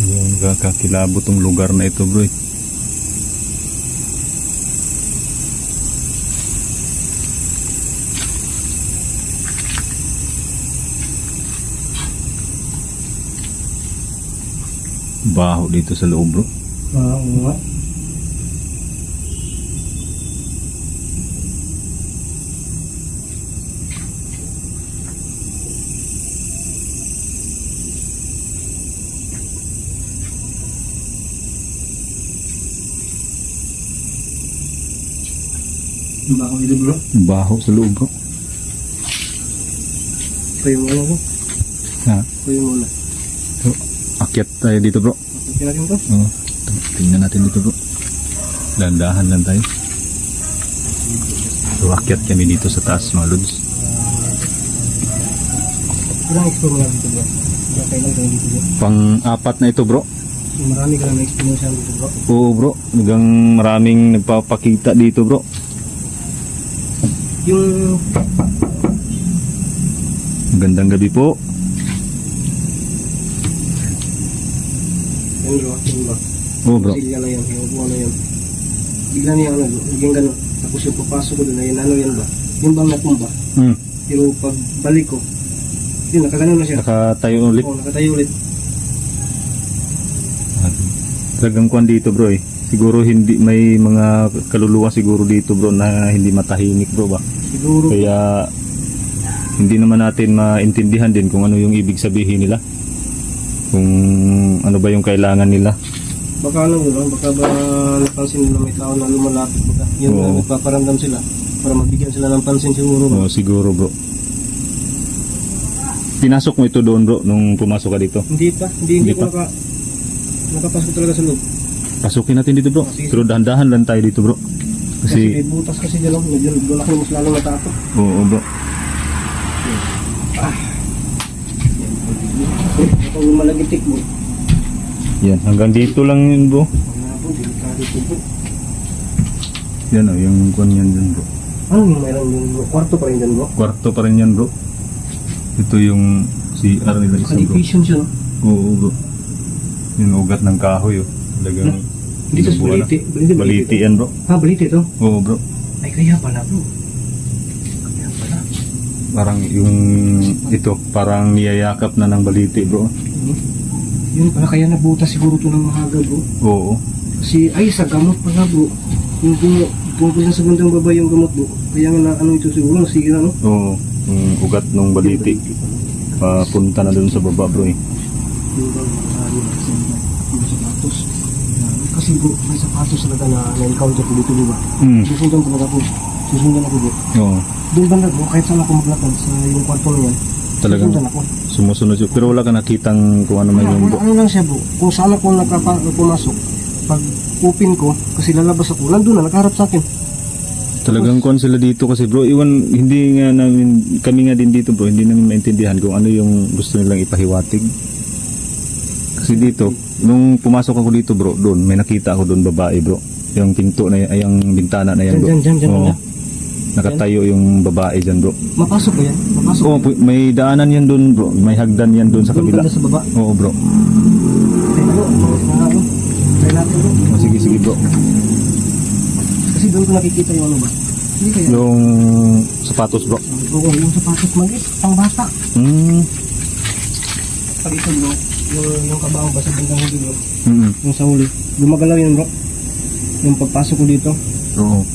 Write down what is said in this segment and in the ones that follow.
Yung kakakilabot tong lugar na ito, bro. Baho dito sa loob, bro. Oo nga. Baho dito, bro. Baho sa loob, bro. Ito yung ano, bro. Ha? Ito yung muna. So, akyat tayo dito, bro. Okay natin to. Oo. Tingnan natin dito, bro. Dandahan lang tayo. So, akyat kami dito sa taas, mga lods. Ilang explore mo na dito, bro? Kailan kayo dito, bro? Pang-apat na ito, bro. Marami ka na explanation dito, bro. Oo, bro. Hanggang maraming nagpapakita dito, bro. Yung Magandang gabi po. yan, bro. Yan, bro. Oo, bro. Silya na yan. Yung upuan na yan. Bigla niya ano, bro. Bigyan gano'n. Tapos yung papasok ko doon, ayun, ano yan ba? Yung bang natumba. Pero pagbalik ko, yun, nakaganon na siya. Nakatayo ulit. Oo, nakatayo ulit. Talagang kwan dito, bro, eh. Siguro hindi may mga kaluluwa siguro dito, bro, na hindi matahimik, bro, ba? Siguro. Kaya hindi naman natin maintindihan din kung ano yung ibig sabihin nila. Kung ano ba yung kailangan nila. Baka ano, bro, baka ba napansin nila may tao na lumalapit. Baka yun, Oo. nagpaparamdam sila. Para magbigyan sila ng pansin siguro, bro. Oo, siguro, bro. Pinasok mo ito doon, bro, nung pumasok ka dito? Hindi pa. Hindi Hindi ko pa? nakapasok talaga sa loob. Pasukin natin dito, bro. Sige. Pero dahan-dahan lang tayo dito, bro. Kasi Kasi, may butas kasi dyan, medyo doon ako mas lalong natakot. oo, bro. Ito yung malagitik mo. Yan, hanggang dito lang yun, bro. Wala po, delikado po po. Yan, oh, yung kwan yan dun, bro. Ano yung mayroon yung bro? Kwarto pa rin dyan, bro? Kwarto pa rin yan, bro. Ito yung CR nila isa, bro. Kalification siya, no? Oo, bro. Yung ugat ng kahoy, oh. Talagang Dito sa binubuan na. Baliti. Baliti yan, bro. Ah, Baliti ito? Oo, bro. Ay, kaya pala, bro. Kaya pala. Parang yung ito, parang niyayakap na ng baliti, bro. Yun pala, kaya nabutas siguro ito ng mahaga, bro. Oo. Kasi, ay, sa gamot pala, bro. Yung tungkol na sa bandang baba yung gamot, bro. Kaya nga na, ano ito siguro, nasira, no? Oo. Yung ugat ng baliti. Papunta na dun sa baba, bro, eh. Yung bang, yung sapatos. Kasi, bro, may sapatos talaga na na-encounter ko dito, bro. Susundan talaga po. Susundan ako, bro. Oo. Doon banda, bro, kahit saan ako maglakad sa yung kwarto na yan. Talagang Susundan ako. sumusunod siya. Pero wala ka nakitang kung ano man yung Ano lang siya, bro. Kung saan ako pumasok, pag upin ko, kasi lalabas ako, nandun na, nakaharap sa akin. talagang kon sila dito kasi, bro. Iwan, hindi nga namin, kami nga din dito, bro. Hindi namin maintindihan kung ano yung gusto nilang ipahiwatig. Kasi dito, nung pumasok ako dito, bro, doon, may nakita ako doon babae, bro. Yung pinto na yan, ay yung bintana na yan, bro. Dyan, Oo. banda. Nakatayo yung babae dyan, bro. Mapasok ba yan? Mapasok. Oo, may daanan yan doon, bro. May hagdan yan doon sa Doon kabila. banda sa baba. Oo, bro. Ay, bro, try natin, bro. Oh, sige, sige, bro. Kasi doon ko nakikita yung ano ba? Hindi kaya? Yung sapatos, bro. Oo, yung sapatos maliit, pang bata. Pag ito, bro, yung kabaong ba sa bandang huli, bro? Yung sa huli. Gumagalaw yan, bro. Yung pagpasok ko dito, Oo.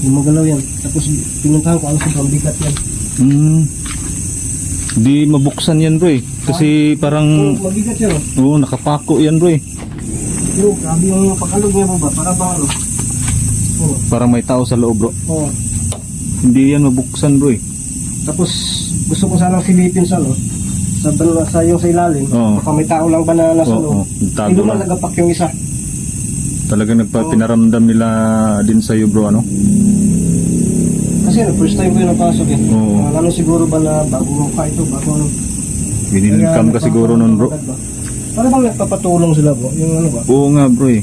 gumagalaw yan. Tapos pinuntahan ko ano sa bigat yan. Di mabuksan yan, bro, eh. Kasi parang, Mabigat yan, oh. oo, nakapako yan, bro, eh. Pero grabe yung pag-alog niya, bro, ba? Para bang ano? Oo. Parang may tao sa loob, bro. Oo. Hindi yan mabuksan, bro, eh. Tapos gusto ko sanang silipin sa ano, sa yung sa ilalim. Oo. Baka may tao lang ba na nasa Oo, loob. tago Hindi man lang. nagapak yung isa. Talagang pinaramdam nila din sa'yo, bro, ano? Kasi first time ko yung napasok eh. Oo. Ano siguro ba na bago mukha ito, bago ano. Winilcome ka siguro nun, bro. Para bang nagpapatulong sila, bro? Yung ano ba? Oo nga, bro, eh.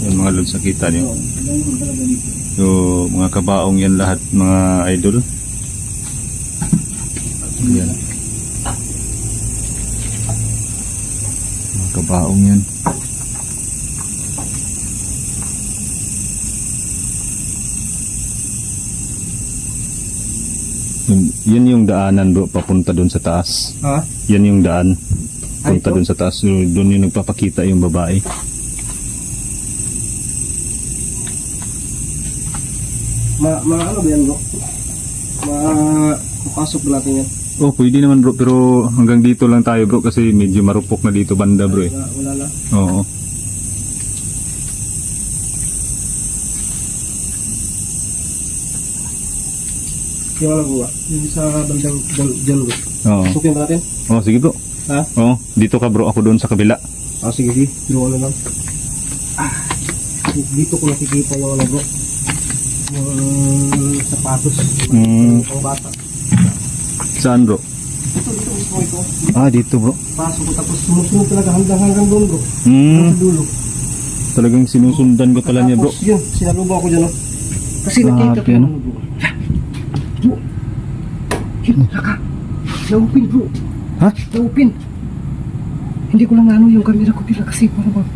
Yan mga lods, nakita niyo. Oo, ganun talaga dito. So, mga kabaong yan lahat, mga idol. Yan. Babaong yan. Yan yung daanan bro, papunta doon sa taas. Ha? Yan yung daan. Ay, Punta ito? doon sa taas. Doon yung nagpapakita yung babae. Ano ba yan bro? Mapasok ba natin yan? Oh, pwede naman bro, pero hanggang dito lang tayo bro kasi medyo marupok na dito banda bro eh. Wala lang. Oo. Yung ano bro? Yung sa bandang dyan bro. Oo. Sukin ba natin? Oh, sige bro. Ha? Oh, dito ka bro, ako doon sa kabila. Sige. Pero ano lang. Dito ko nakikita yung ano bro. Yung sapatos. Yung pang bata. Saan bro? Ito. Ah, dito bro. Pasok ko tapos sumusunod talaga hanggang doon bro. Hmm, Sa dulo. talagang sinusundan ka pala niya bro. Tapos yun, sinalubong ako dyan. Kasi nakita ko Grabe, ano? yung bro. Bro. Yun, laka. Na-open bro. Ha? Na-open. Hindi ko lang ano yung camera ko bigla kasi parang bang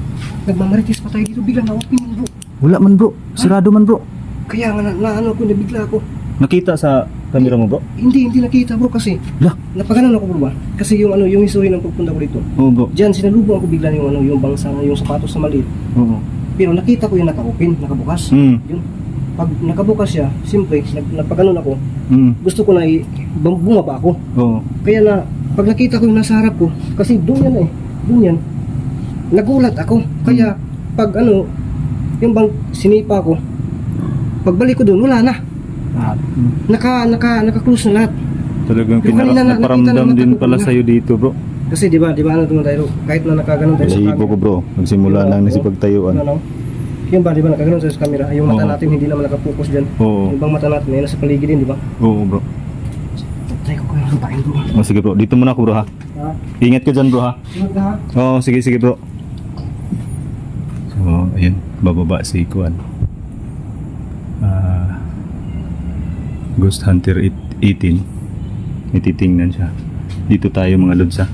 nagmamarites pa tayo dito. Bigla na-open yung bro. Wala man bro. Sirado man bro. Kaya nga na ano ko, nabigla ako. Nakita sa camera mo bro? Hindi nakita bro kasi. Lah. Napaganon ako bro ba? Kasi yung ano, yung history ng pagpunta ko dito. Oo bro. Diyan sinalubong ako bigla yung ano, yung bangsa, yung sapatos na maliit. Oo. Pero nakita ko yung naka-open, nakabukas. Hmm. Yun. Pag nakabukas siya, siyempre, napaganon ako. Hmm. Gusto ko na bumaba ako. Oo. Kaya na, pag nakita ko yung nasa harap ko, kasi doon yan doon yan, nagulat ako. Kaya, pag ano, yung bang sinipa ko, pagbalik ko doon, wala na. Naka-close na lahat. Talagang Yung kanina nakita naparamdam ng mata din ko, pala wala. sa'yo dito bro. Kasi di ba ano naman tayo, kahit na nakaganon tayo sa Balahibo ko bro. Magsimula Diba? lang na si Oo. pagtayuan. Ano, yun ba, di ba nakaganon tayo sa camera, yung mata Oo. natin hindi naman nakapokus dyan. Oo. Yung bang mata natin, ay nasa paligid din, di ba? Oo bro. Try ko kaya hampain bro. Oh, sige bro. Dito muna ako bro ha. Ha? Ingat ka dyan bro ha. Sunod na ha? Oo, sige bro. So, ayun. Bababa si Kuan. Ghost Hunter 18. May titingnan siya. Dito tayo mga lods ha.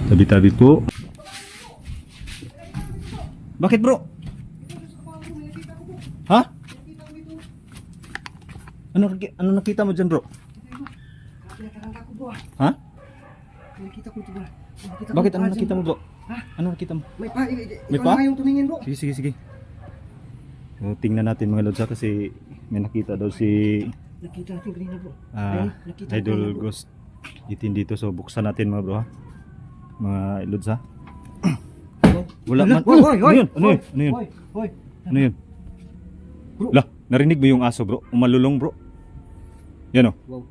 So, tabi-tabi po. Bakit bro? Ha? Ano nakita mo dyan bro? Nakarangka ko bro. Ha? Nakita ko ito bro. Bakit ano nakita mo bro? Ha? Ano nakita mo? May pa, May ikaw pa? na nga yung tumingin bro. Sige. So, tingnan natin mga lods ha, kasi may nakita daw si Nakita natin kanina bro. Ayun, nakita ko Idol kanina, bro. Ghost 18 dito. So buksan natin mga bro ha. Mga lods ha. Wala man. Hoy, hoy, hoy. Ano yun? Ano yun? Hoy, hoy. Ano yun? Bro. Lah, narinig mo yung aso bro? Umalulong bro. Yan o. Wow.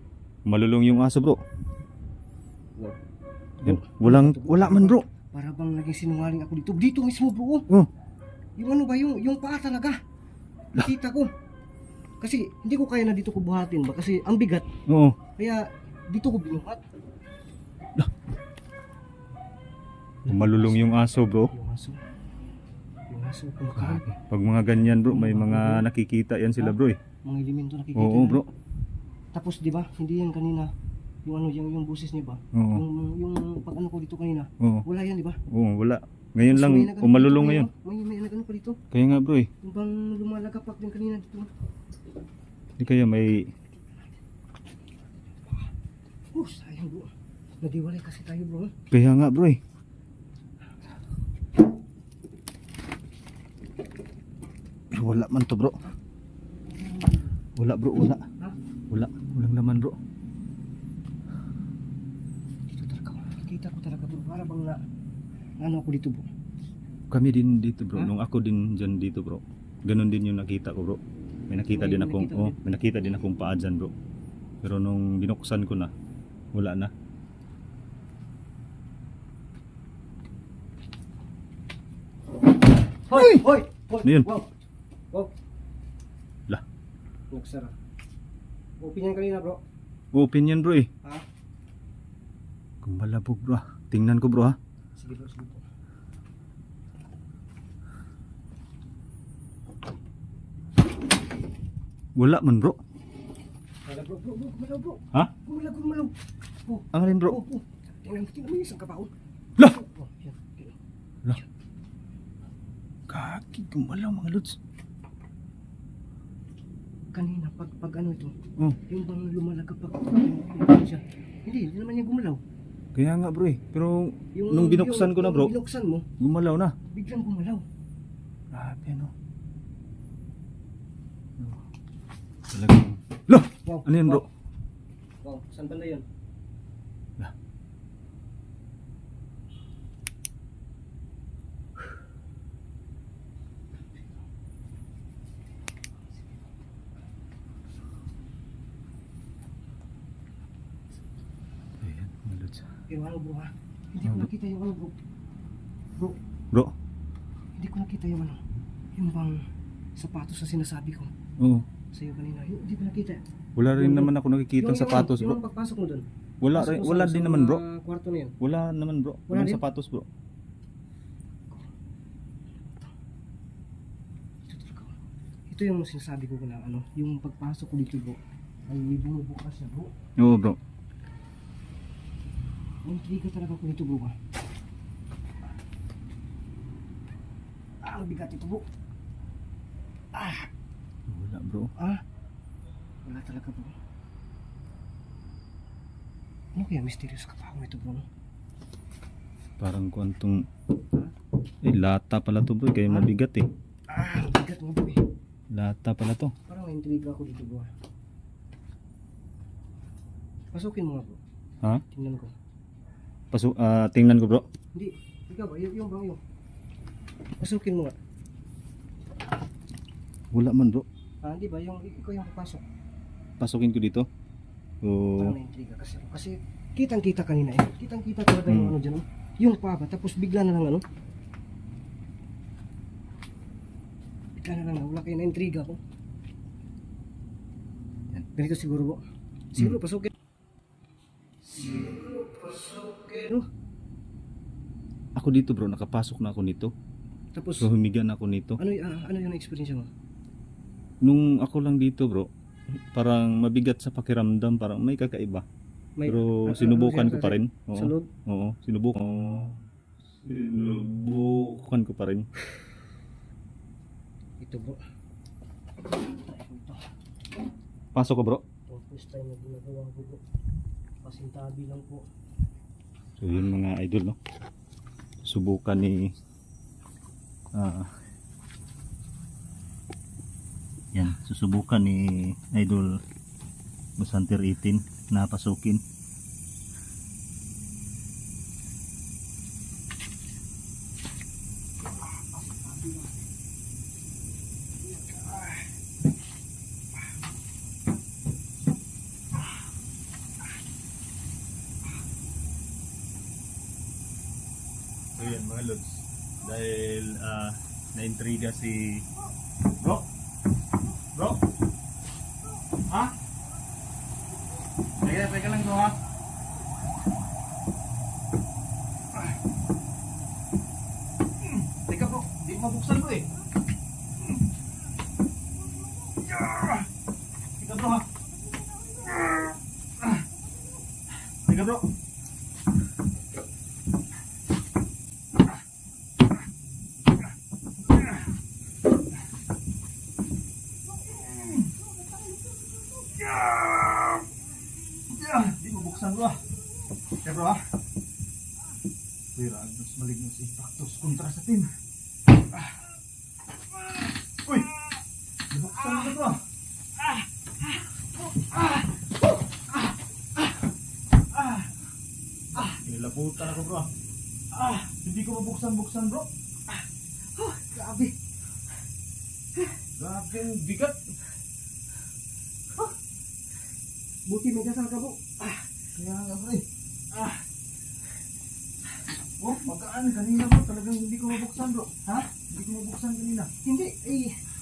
Umalulong yung aso bro. Wow. Yan. Wala man bro. Para bang naging sinungaling ako dito. Dito mismo bro. Oh. Yung ano ba, yung paa talaga. Nakita ko. Kasi hindi ko kaya na dito ko buhatin ba kasi ang bigat. Oo. Kaya dito ko binuhat. Umalulong yung aso bro. Yung aso. Yung aso kumakain. Pag mga ganyan bro, may mga nakikita yan sila bro eh. Mga elemento nakikita. Oo na. bro. Tapos di ba, hindi yan kanina. Yung ano, yung boses niya ba? Oo. Yung pag ano ko dito kanina. Oo. Wala yan di ba? Oo, wala. Ngayon Tapos lang may nagano umalulong dito ngayon. May nagano pa dito. Kaya nga bro eh. Yung bang lumalagapak din kanina dito. Hindi kaya may Sayang bro. Nadiwalay kasi tayo bro. kaya nga bro eh. Pero wala man to bro. Wala bro, wala. Ha? Walang laman bro. Dito talaga. Nakikita ko talaga bro. Para bang ano ako dito bro. Kami din dito bro. Ha? Nung ako din dyan dito bro. Ganon din yung nakita ko bro. May nakita din akong may nakita din akong paa dyan bro. Pero nung binuksan ko na, wala na. Hoy! Hoy! Hoy! Ano yun? Wow! Wow! Lah. Nagsara. Open yan kanina bro. Open yan bro eh. Ha? Kumbalabog bro. Tingnan ko bro ha. Sige bro, sige bro. Wala man bro. bro, gumalaw bro. Ha? Gumalaw. Oh, Ang alin bro? oh. Tingnan mo yung isang kabaon. Lah! Oh, yan. Lah. Kaki, gumalaw mga lods. Kanina, pag ano ito, Oh, yung bang lumalagap pag siya. Hindi naman niya gumalaw. kaya nga bro eh. Pero nung binuksan ko na bro, Yung binuksan mo, gumalaw na. biglang gumalaw. Grabe ano. Talagang... Lah! Wow. Ano yan bro? Wow, saan banda yun? Lah. Ayan, mga lods. Pero ano bro ha? Hindi ko nakita yung ano bro. Bro, Bro? hindi ko nakita yung ano. Yung bang sapatos na sinasabi ko Oo. sa'yo kanina. Hindi ko nakita. Wala rin naman ako nakikita sapatos Yung bro. pagpasok mo dun. Wala Pasok rin, mo wala sa din naman bro. kwarto na yun. Wala naman bro. Wala Walang din? sapatos bro. Ito talaga. Ito yung sinasabi ko na ano. Yung pagpasok ko dito bro. Ay bumubukas siya bro. Oo bro. Intriga talaga ko dito bro ba. Ang bigat ito bro. Wala bro. Wala talaga bro. Ano kaya mysterious kapaho ito bro? Parang kuantong... lata pala to bro. Kaya mabigat eh. Ang bigat nga bro eh. Lata pala to. Parang intriga ako dito bro. Pasukin mo nga bro. Ha? Tingnan ko. Tingnan ko bro. Hindi. Ikaw ba? Yung bang yung. Pasukin mo nga. Wala man bro. Hindi ba? Yung ikaw yung papasok. Pasukin ko dito. Oo. Parang na-intriga kasi ako. Kasi kitang-kita kanina eh. Kitang-kita talaga yung ano dyan. Oh. Yung paba. Tapos bigla na lang ano. Bigla na lang wala kayo na-intriga ko. Yan. Ganito siguro bro. Siguro pasukin. No? Ako dito bro. Nakapasok na ako nito. Tapos So humiga na ako nito. ano yung experience mo? Nung ako lang dito bro. Parang mabigat sa pakiramdam. Parang may kakaiba. Pero sinubukan ko pa rin. Oo. Sa loob? Oo. Sinubukan ko pa rin. Ito bro. Pasok ko bro. Ito first time na ginagawa ko bro. Pasintabi lang po. So yun mga idol no. Subukan ni yan, susubukan ni Idol Busanter 18 na pasukin. So yan mga lods, dahil na-intriga si Bro. Ha? Teka lang bro ha. Teka bro, di ko mabuksan bro eh. Teka bro ha. Teka bro. Di mabuksan bro ha. Teka bro ha. Pero agos maligno si Factus kontra sa team. Uy! Nabuksan na bro. Nilabutan ako bro. Hindi ko mabuksan bro. Grabe. Grabe ang bigat. Buti may dasal ka bro. Kaya nga bro eh. Oh, magkaan kanina bro. Talagang hindi ko mabuksan bro. Ha? Hindi ko mabuksan kanina. Hindi,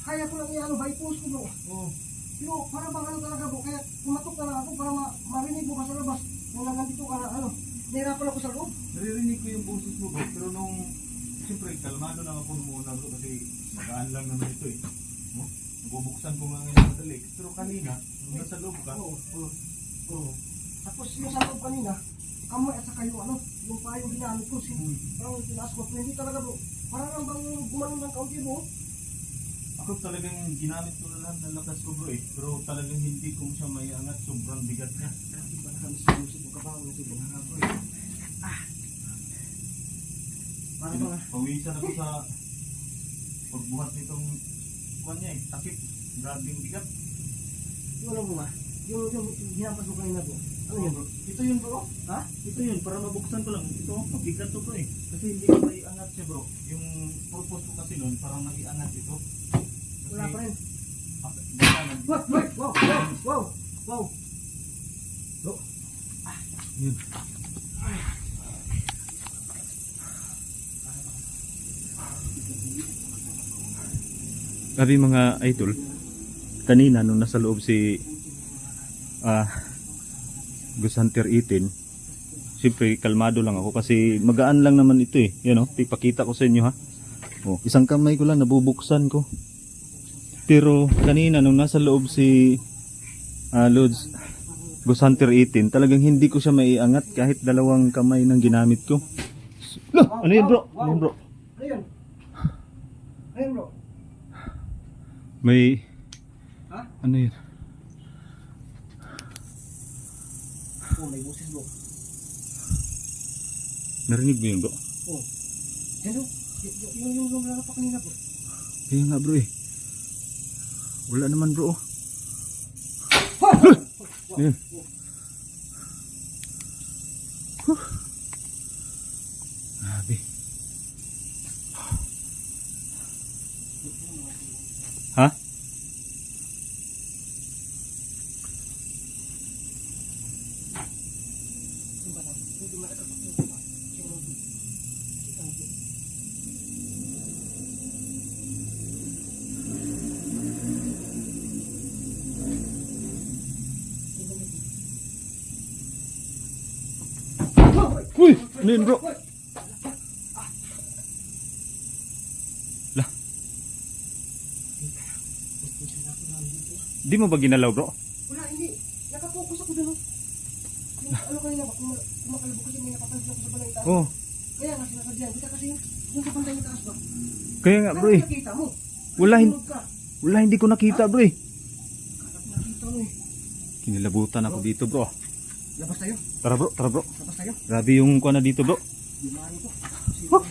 kaya ko lang i-ano, by post ko bro. Oh. Pero para bang ano talaga bro, kaya pumatok na lang ako para marinig mo ka sa labas. Nung nandito ka na ano, nahirapan ako sa loob. Naririnig ko yung boses mo bro. Pero nung siyempre kalmado lang ako muna bro. Kasi magaan lang naman ito eh. Oh? bubuksan ko nga ngayon madali. Pero kanina, nung nasa loob ka, Oo. Tapos yung sa loob kanina, kamay at saka yung ano, yung payong ginamit ko, parang tinaas ko, pero hindi talaga bro. Parang bang gumanon ng kaunti bro. ako talagang ginamit ko na lahat ng lakas ko bro eh. Pero talagang hindi ko siya maiangat, sobrang bigat niya. Grabe ba nakamiss yung musik mo kabangon na sila nga bro. Parang ba nga? Pawisan ako sa pagbuhat nitong kuwan niya eh, takip. Grabing bigat. Yung alam mo nga, yung hinampas mo kanina bro. Ano yun bro? Ito yun bro. Ha? Ito yun, para mabuksan ko lang. Ito, mabigat to bro eh. Kasi hindi ko maiangat siya bro. Yung purpose ko kasi nun, parang maiangat ito. Kasi, Wala pa rin. Basta, Wow! Bro, yun. Sabi mga idol, kanina nung nasa loob si Ghost Hunter 18, siyempre kalmado lang ako kasi magaan lang naman ito eh. Yan o, ipakita ko sa inyo ha. Oh, isang kamay ko lang nabubuksan ko. Pero kanina nung nasa loob si Lods Ghost Hunter 18, talagang hindi ko siya maiangat kahit dalawang kamay nang ginamit ko. Lo, ano yun bro? Ano yun bro? ano yun? Ano yun bro? May Ha? ano yun? Oh, may boses bro. Narinig mo yun bro? Oh. Yan o. Yung lumala pa kanina bro. Kaya nga bro eh. Wala naman bro. Ayun. Grabe. Ha? Uy! Ano yun bro? Lah. Di mo ba ginalaw bro? Wala, hindi. Nakapokus ako dun. Yung ano kanina ba, kumakalabog kasi may napapansin ako sa balay taas. Oh. Kaya nga sinasadyan kita kasi yung sa pantay ng taas ba? Kaya nga bro eh. Nakita mo. Wala, Tulog ka. wala hindi ko nakita bro eh. Nakita mo eh. Kinilabutan ako dito bro. Labas tayo. Tara bro, tara bro. Labas tayo. Grabe yung kuha na dito bro. Dimari ko. Huh.